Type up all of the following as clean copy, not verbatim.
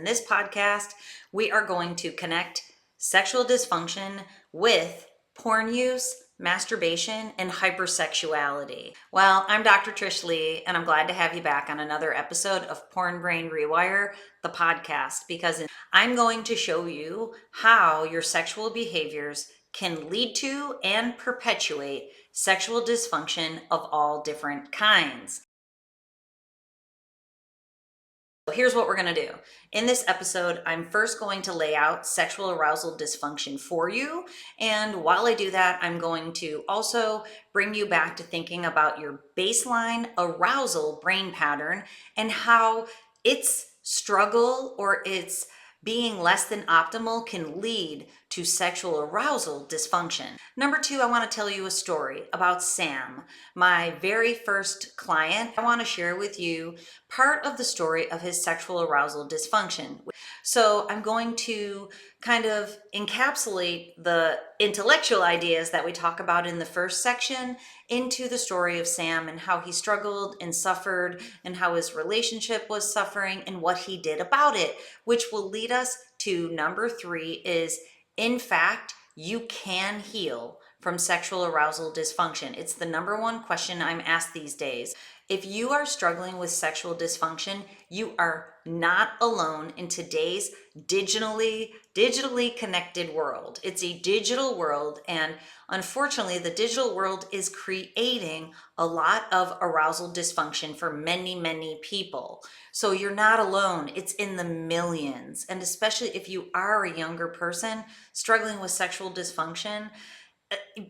this podcast, we are going to connect sexual dysfunction with porn use, masturbation, and hypersexuality. Well, I'm Dr. Trish Leigh, and I'm glad to have you back on another episode of Porn Brain Rewire, the podcast, because I'm going to show you how your sexual behaviors can lead to and perpetuate sexual dysfunction of all different kinds. Here's what we're going to do. In this episode, I'm first going to lay out sexual arousal dysfunction for you. And while I do that, I'm going to also bring you back to thinking about your baseline arousal brain pattern and how its struggle or its being less than optimal can lead to sexual arousal dysfunction. Number two, I want to tell you a story about Sam, my very first client. I want to share with you part of the story of his sexual arousal dysfunction. So I'm going to kind of encapsulate the intellectual ideas that we talk about in the first section into the story of Sam and how he struggled and suffered and how his relationship was suffering and what he did about it, which will lead us to number three is, in fact, you can heal from sexual arousal dysfunction. It's the number one question I'm asked these days. If you are struggling with sexual dysfunction, you are not alone in today's digitally connected world. It's a digital world, and unfortunately, the digital world is creating a lot of arousal dysfunction for many people. So you're not alone. It's in the millions. And especially if you are a younger person struggling with sexual dysfunction,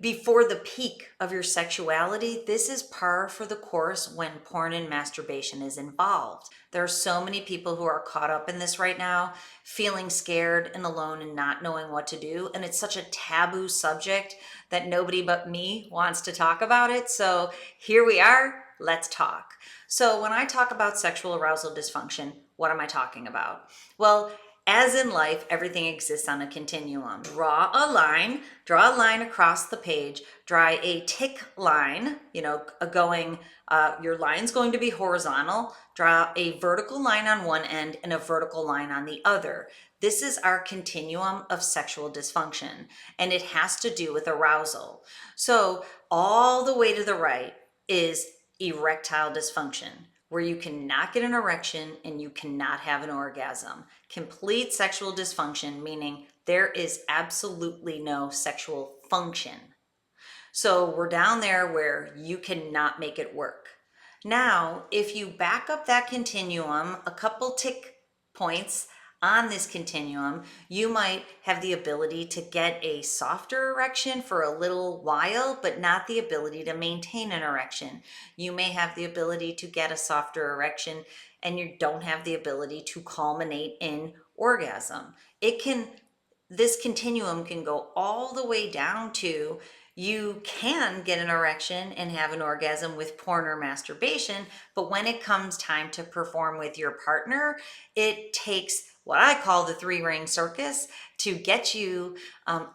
before the peak of your sexuality, this is par for the course when porn and masturbation is involved. There are so many people who are caught up in this right now, feeling scared and alone and not knowing what to do. And it's such a taboo subject that nobody but me wants to talk about it. So here we are, let's talk. So when I talk about sexual arousal dysfunction, what am I talking about? Well, as in life, everything exists on a continuum. Draw a line across the page, draw a tick line, your line's going to be horizontal, draw a vertical line on one end and a vertical line on the other. This is our continuum of sexual dysfunction, and it has to do with arousal. So all the way to the right is erectile dysfunction, where you cannot get an erection and you cannot have an orgasm. Complete sexual dysfunction, meaning there is absolutely no sexual function. So we're down there where you cannot make it work. Now, if you back up that continuum, a couple tick points on this continuum, you might have the ability to get a softer erection for a little while, but not the ability to maintain an erection. You may have the ability to get a softer erection and you don't have the ability to culminate in orgasm. This continuum can go all the way down to you can get an erection and have an orgasm with porn or masturbation, but when it comes time to perform with your partner, it takes what I call the three-ring circus to get you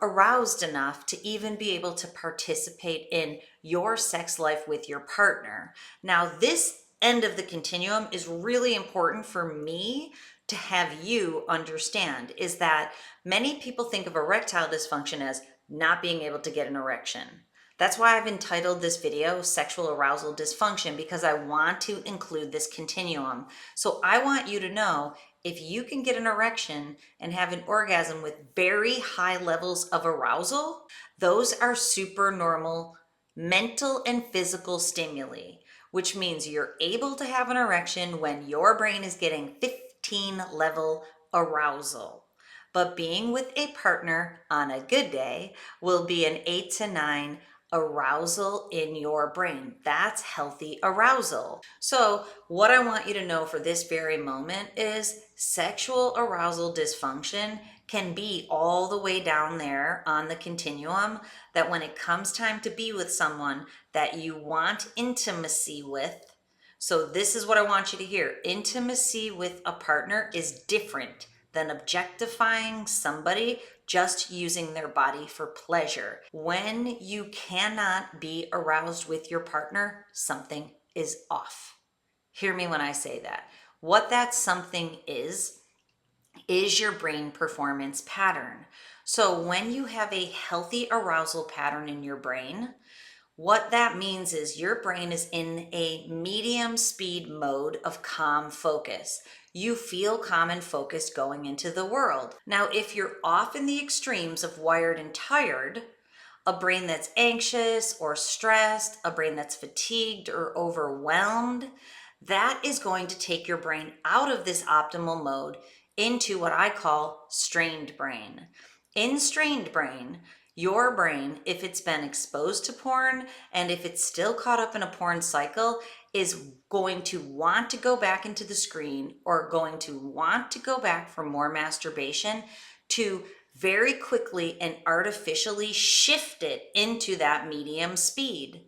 aroused enough to even be able to participate in your sex life with your partner. Now, this end of the continuum is really important for me to have you understand, is that many people think of erectile dysfunction as not being able to get an erection. That's why I've entitled this video Sexual Arousal Dysfunction, because I want to include this continuum. So I want you to know, if you can get an erection and have an orgasm with very high levels of arousal, those are super normal mental and physical stimuli, which means you're able to have an erection when your brain is getting 15 level arousal. But being with a partner on a good day will be an 8 to 9 arousal in your brain. That's healthy arousal. So what I want you to know for this very moment is sexual arousal dysfunction can be all the way down there on the continuum, that when it comes time to be with someone that you want intimacy with. So this is what I want you to hear. Intimacy with a partner is different than objectifying somebody just using their body for pleasure. When you cannot be aroused with your partner, something is off. Hear me when I say that. What that something is is your brain performance pattern. So when you have a healthy arousal pattern in your brain, what that means is your brain is in a medium speed mode of calm focus. You feel calm and focused going into the world. Now, if you're off in the extremes of wired and tired, a brain that's anxious or stressed, a brain that's fatigued or overwhelmed, that is going to take your brain out of this optimal mode into what I call strained brain. In strained brain, your brain, if it's been exposed to porn and if it's still caught up in a porn cycle, is going to want to go back into the screen or going to want to go back for more masturbation to very quickly and artificially shift it into that medium speed.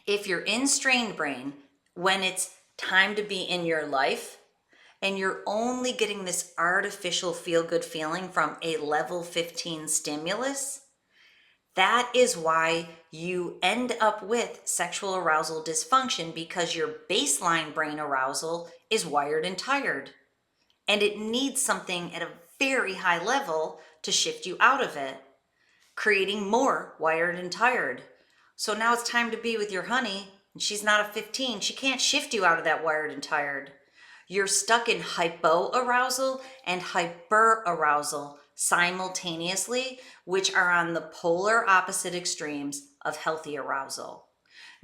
If you're in strained brain, when it's time to be in your life, and you're only getting this artificial feel-good feeling from a level 15 stimulus, that is why you end up with sexual arousal dysfunction, because your baseline brain arousal is wired and tired. And it needs something at a very high level to shift you out of it, creating more wired and tired. So now it's time to be with your honey, and she's not a 15. She can't shift you out of that wired and tired. You're stuck in hypoarousal and hyperarousal simultaneously, which are on the polar opposite extremes of healthy arousal.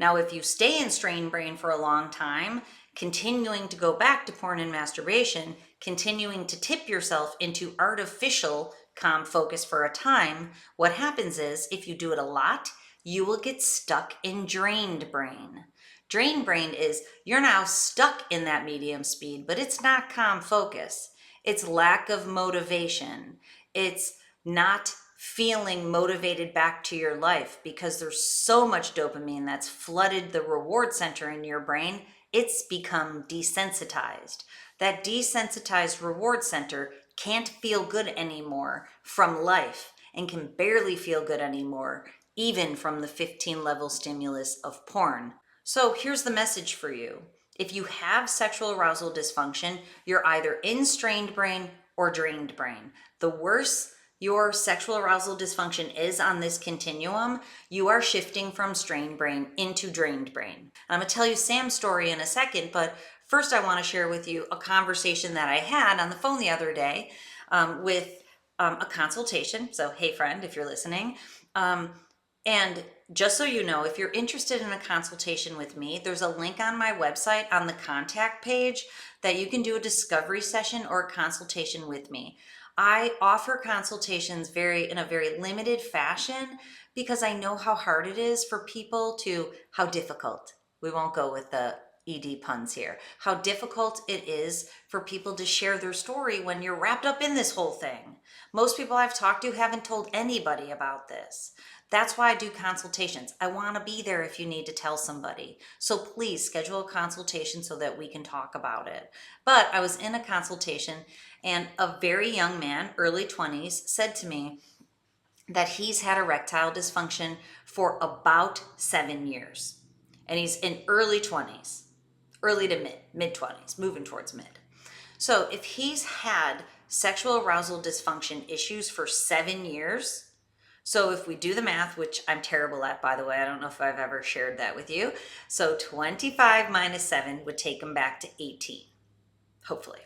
Now, if you stay in strained brain for a long time, continuing to go back to porn and masturbation, continuing to tip yourself into artificial calm focus for a time, what happens is, if you do it a lot, you will get stuck in drained brain. Drained brain is you're now stuck in that medium speed, but it's not calm focus. It's lack of motivation. It's not feeling motivated back to your life because there's so much dopamine that's flooded the reward center in your brain. It's become desensitized. That desensitized reward center can't feel good anymore from life and can barely feel good anymore, even from the 15 level stimulus of porn. So here's the message for you. If you have sexual arousal dysfunction, you're either in strained brain or drained brain. The worse your sexual arousal dysfunction is on this continuum, you are shifting from strained brain into drained brain. I'm going to tell you Sam's story in a second, but first I want to share with you a conversation that I had on the phone the other day with a consultation. So, hey friend, if you're listening. And just so you know, if you're interested in a consultation with me, there's a link on my website on the contact page that you can do a discovery session or a consultation with me. I offer consultations in a very limited fashion because I know how hard it is for people how difficult, we won't go with the ED puns here, how difficult it is for people to share their story when you're wrapped up in this whole thing. Most people I've talked to haven't told anybody about this. That's why I do consultations. I want to be there if you need to tell somebody. So please schedule a consultation so that we can talk about it. But I was in a consultation and a very young man, early 20s, said to me that he's had erectile dysfunction for about 7 years. And he's in early 20s, early to mid 20s, moving towards mid. So if he's had sexual arousal dysfunction issues for 7 years, so if we do the math, which I'm terrible at, by the way, I don't know if I've ever shared that with you. So 25 minus 7 would take him back to 18, hopefully.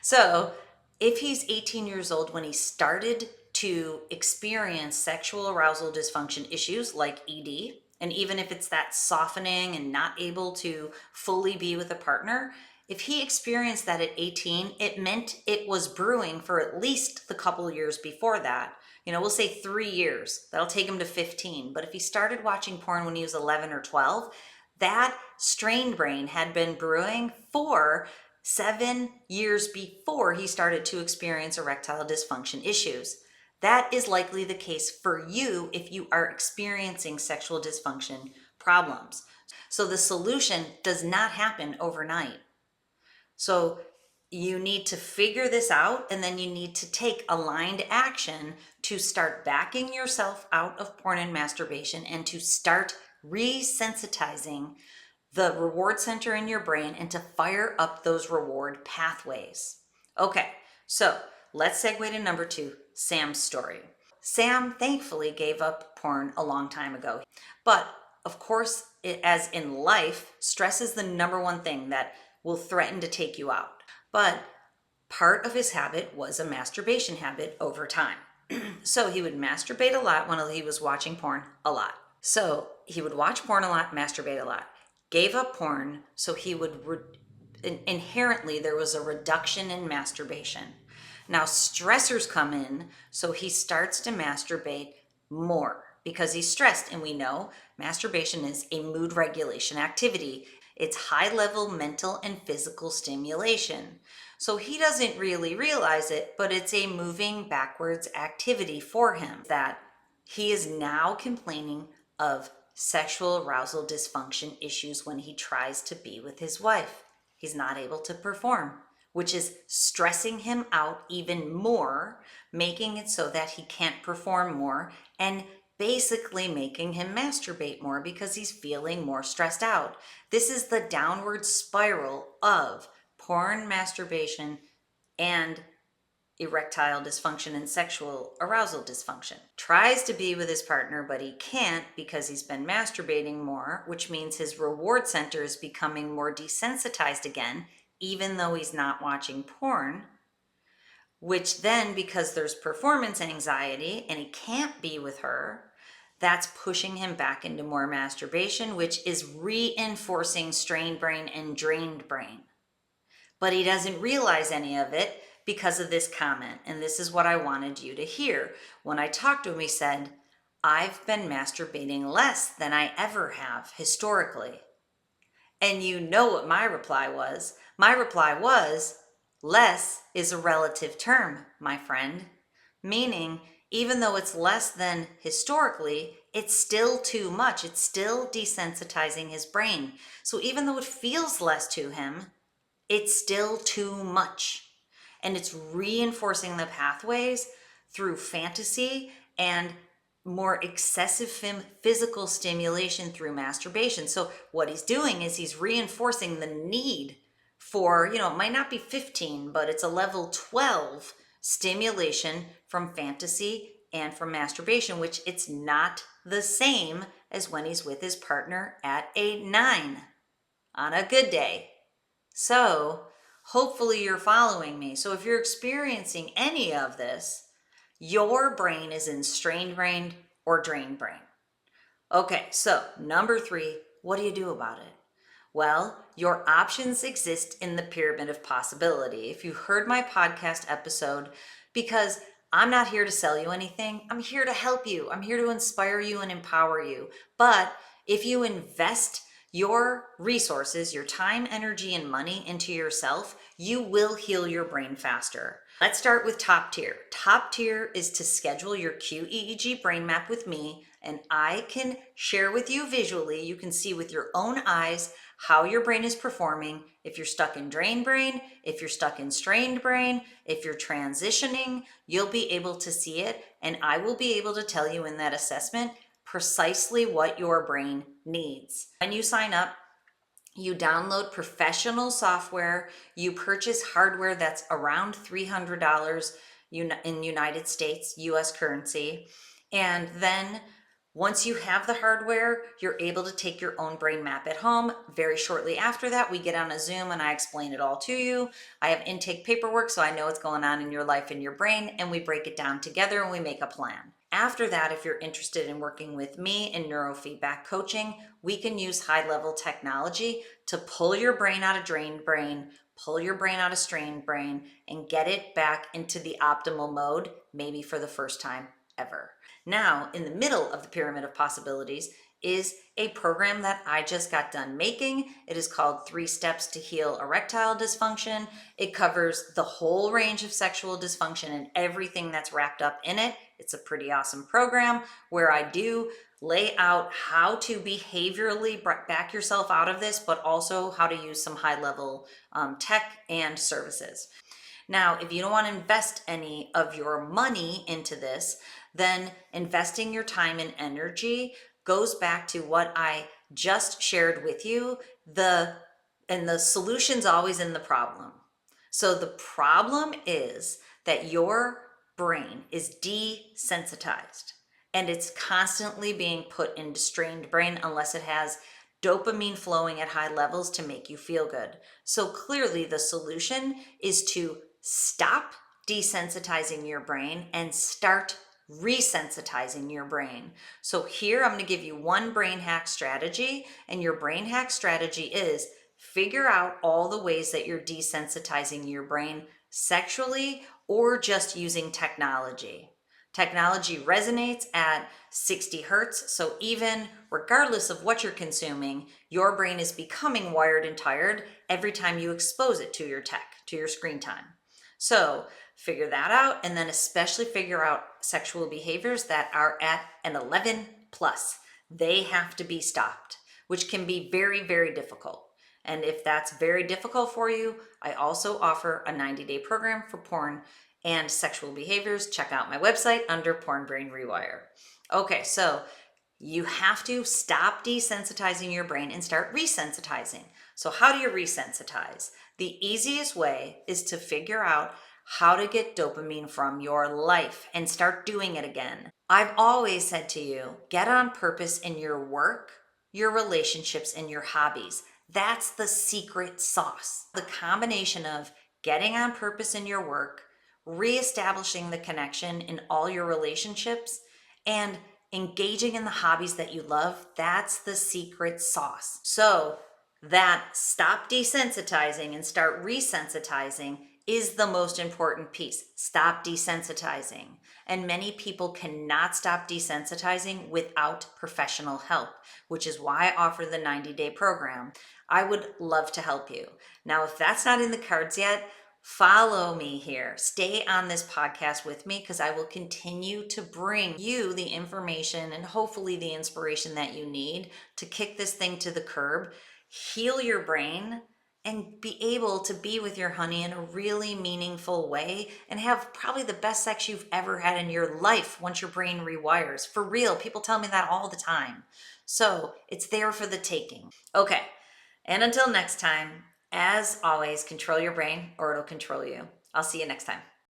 So if he's 18 years old when he started to experience sexual arousal dysfunction issues like ED, and even if it's that softening and not able to fully be with a partner, if he experienced that at 18, it meant it was brewing for at least the couple years before that. We'll say 3 years. That'll take him to 15. But if he started watching porn when he was 11 or 12, that strained brain had been brewing for 7 years before he started to experience erectile dysfunction issues. That is likely the case for you if you are experiencing sexual dysfunction problems. So the solution does not happen overnight. So you need to figure this out, and then you need to take aligned action to start backing yourself out of porn and masturbation and to start resensitizing the reward center in your brain and to fire up those reward pathways. Okay, So let's segue to number 2, Sam's story. Sam thankfully gave up porn a long time ago. But of course, as in life, stress is the number one thing that will threaten to take you out. But part of his habit was a masturbation habit over time. So he would masturbate a lot when he was watching porn a lot. So he would watch porn a lot, masturbate a lot. Gave up porn, so he would inherently there was a reduction in masturbation. Now stressors come in, so he starts to masturbate more because he's stressed, and we know masturbation is a mood regulation activity. It's high level mental and physical stimulation. So he doesn't really realize it, but it's a moving backwards activity for him that he is now complaining of sexual arousal dysfunction issues when he tries to be with his wife. He's not able to perform, which is stressing him out even more, making it so that he can't perform more, and basically making him masturbate more because he's feeling more stressed out. This is the downward spiral of porn, masturbation, and erectile dysfunction and sexual arousal dysfunction. Tries to be with his partner, but he can't because he's been masturbating more, which means his reward center is becoming more desensitized again, even though he's not watching porn. Which then, because there's performance anxiety and he can't be with her, that's pushing him back into more masturbation, which is reinforcing strained brain and drained brain. But he doesn't realize any of it because of this comment. And this is what I wanted you to hear. When I talked to him, he said, I've been masturbating less than I ever have historically. And you know what my reply was? My reply was, less is a relative term, my friend. Meaning, even though it's less than historically, it's still too much. It's still desensitizing his brain. So even though it feels less to him, it's still too much. And it's reinforcing the pathways through fantasy and more excessive physical stimulation through masturbation. So what he's doing is he's reinforcing the need for, it might not be 15, but it's a level 12 stimulation from fantasy and from masturbation, which it's not the same as when he's with his partner at a 9 on a good day. So hopefully you're following me. So if you're experiencing any of this, your brain is in strained brain or drained brain. Okay, so number 3, what do you do about it? Well, your options exist in the pyramid of possibility. If you heard my podcast episode, because I'm not here to sell you anything, I'm here to help you. I'm here to inspire you and empower you. But if you invest your resources, your time, energy, and money into yourself, you will heal your brain faster. Let's start with top tier. Top tier is to schedule your QEEG brain map with me, and I can share with you visually. You can see with your own eyes how your brain is performing. If you're stuck in drained brain, if you're stuck in strained brain, if you're transitioning, you'll be able to see it, and I will be able to tell you in that assessment precisely what your brain needs. When you sign up, you download professional software, you purchase hardware that's around $300 in United States, US currency, and then once you have the hardware, you're able to take your own brain map at home. Very shortly after that, we get on a Zoom and I explain it all to you. I have intake paperwork, so I know what's going on in your life and your brain, and we break it down together and we make a plan. After that, if you're interested in working with me in neurofeedback coaching, we can use high-level technology to pull your brain out of drained brain, pull your brain out of strained brain, and get it back into the optimal mode, maybe for the first time ever. Now, in the middle of the pyramid of possibilities is a program that I just got done making. It is called 3 Steps to Heal Erectile Dysfunction. It covers the whole range of sexual dysfunction and everything that's wrapped up in it. It's a pretty awesome program where I do lay out how to behaviorally back yourself out of this, but also how to use some high-level tech and services. Now, if you don't want to invest any of your money into this, then investing your time and energy goes back to what I just shared with you. And the solution's always in the problem. So the problem is that your brain is desensitized and it's constantly being put into strained brain unless it has dopamine flowing at high levels to make you feel good. So clearly the solution is to stop desensitizing your brain and start resensitizing your brain. So here I'm going to give you one brain hack strategy, and your brain hack strategy is figure out all the ways that you're desensitizing your brain sexually or just using technology. Technology resonates at 60 hertz, so even regardless of what you're consuming, your brain is becoming wired and tired every time you expose it to your tech, to your screen time. So figure that out, and then especially figure out sexual behaviors that are at an 11 plus. They have to be stopped, which can be very, very difficult. And if that's very difficult for you, I also offer a 90-day program for porn and sexual behaviors. Check out my website under Porn Brain Rewire. Okay, so you have to stop desensitizing your brain and start resensitizing. So how do you resensitize? The easiest way is to figure out how to get dopamine from your life and start doing it again. I've always said to you, get on purpose in your work, your relationships, and your hobbies. That's the secret sauce. The combination of getting on purpose in your work, reestablishing the connection in all your relationships, and engaging in the hobbies that you love, that's the secret sauce. So that stop desensitizing and start resensitizing is the most important piece. Stop desensitizing. And many people cannot stop desensitizing without professional help, which is why I offer the 90-day program. I would love to help you. Now, if that's not in the cards yet, follow me here. Stay on this podcast with me because I will continue to bring you the information and hopefully the inspiration that you need to kick this thing to the curb, heal your brain, and be able to be with your honey in a really meaningful way and have probably the best sex you've ever had in your life once your brain rewires. For real, people tell me that all the time. So it's there for the taking. Okay, and until next time, as always, control your brain or it'll control you. I'll see you next time.